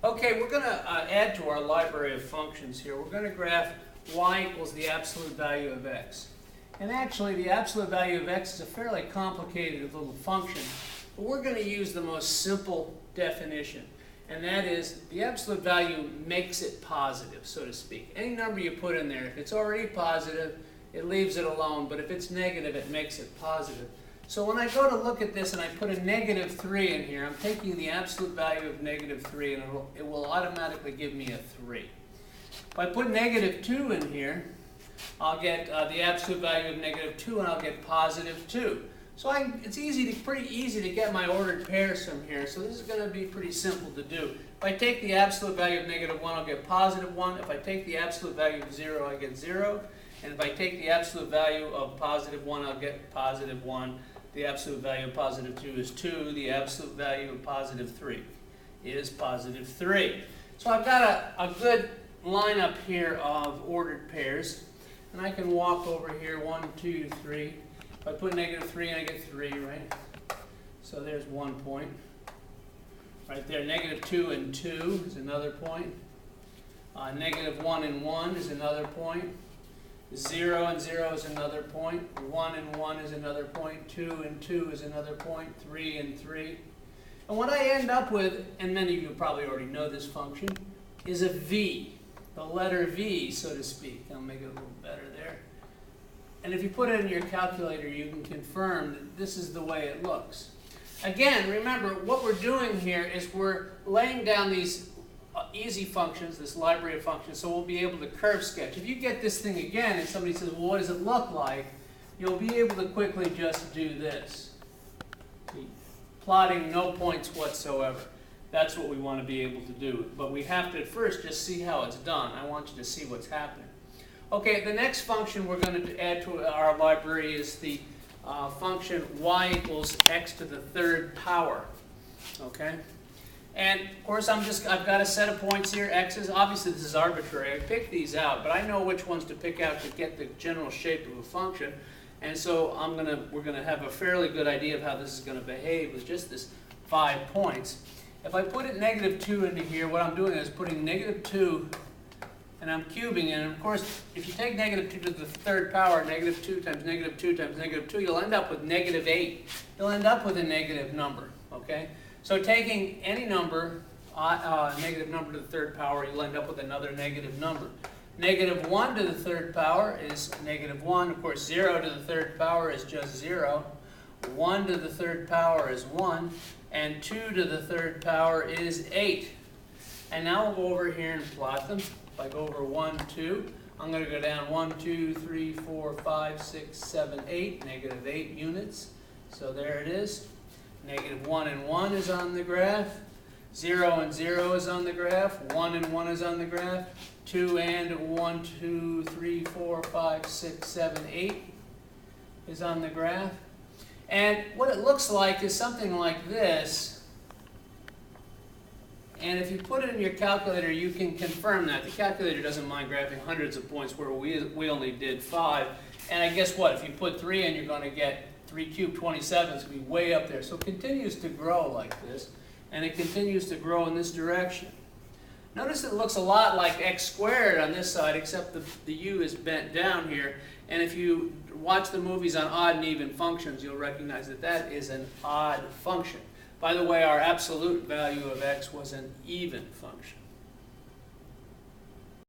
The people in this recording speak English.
Okay, we're going to add to our library of functions here. We're going to graph y equals the absolute value of x. And actually, the absolute value of x is a fairly complicated little function, but we're going to use the most simple definition. And that is, the absolute value makes it positive, so to speak. Any number you put in there, if it's already positive, it leaves it alone, but if it's negative, it makes it positive. So when I go to look at this and I put a -3 in here, I'm taking the absolute value of -3 and it will automatically give me a 3. If I put -2 in here, I'll get the absolute value of -2 and I'll get +2. So it's pretty easy to get my ordered pairs from here, so this is going to be pretty simple to do. If I take the absolute value of -1, I'll get +1. If I take the absolute value of 0, I get 0. And if I take the absolute value of +1, I'll get +1. The absolute value of +2 is 2. The absolute value of +3 is +3. So I've got a good lineup here of ordered pairs. And I can walk over here, 1, 2, 3. If I put -3 in, I get 3, right? So there's 1 point. Right there, -2 and 2 is another point. -1 and 1 is another point. 0 and 0 is another point. 1 and 1 is another point. 2 and 2 is another point. 3 and 3. And what I end up with, and many of you probably already know this function, is a V. The letter V, so to speak. I'll make it a little better there. And if you put it in your calculator, you can confirm that this is the way it looks. Again, remember, what we're doing here is we're laying down these easy functions, this library of functions, so we'll be able to curve sketch. If you get this thing again and somebody says, well, what does it look like? You'll be able to quickly just do this. Plotting no points whatsoever. That's what we want to be able to do. But we have to at first just see how it's done. I want you to see what's happening. Okay, the next function we're going to add to our library is the function y equals x to the 3rd power. Okay? And of course, I've got a set of points here, x's. Obviously, this is arbitrary. I picked these out, but I know which ones to pick out to get the general shape of a function. And so we're going to have a fairly good idea of how this is going to behave with just this 5 points. If I put it -2 into here, what I'm doing is putting -2 and I'm cubing it. And of course, if you take -2 to the 3rd power, -2 times -2 times -2, you'll end up with -8. You'll end up with a negative number. Okay? So taking any number, negative number to the 3rd power, you'll end up with another negative number. -1 to the 3rd power is -1. Of course, 0 to the 3rd power is just 0. 1 to the 3rd power is 1. And 2 to the 3rd power is 8. And now we'll go over here and plot them. If I go over 1, 2, I'm going to go down 1, 2, 3, 4, 5, 6, 7, 8, -8 units. So there it is. -1 and 1 is on the graph. 0 and 0 is on the graph. 1 and 1 is on the graph. 2 and 1, 2, 3, 4, 5, 6, 7, 8 is on the graph. And what it looks like is something like this. And if you put it in your calculator, you can confirm that. The calculator doesn't mind graphing hundreds of points where we only did 5. And I guess what? If you put 3 in, you're going to get 3 cubed 27. It's going to be way up there. So it continues to grow like this. And it continues to grow in this direction. Notice it looks a lot like x squared on this side, except the u is bent down here. And if you watch the movies on odd and even functions, you'll recognize that that is an odd function. By the way, our absolute value of x was an even function.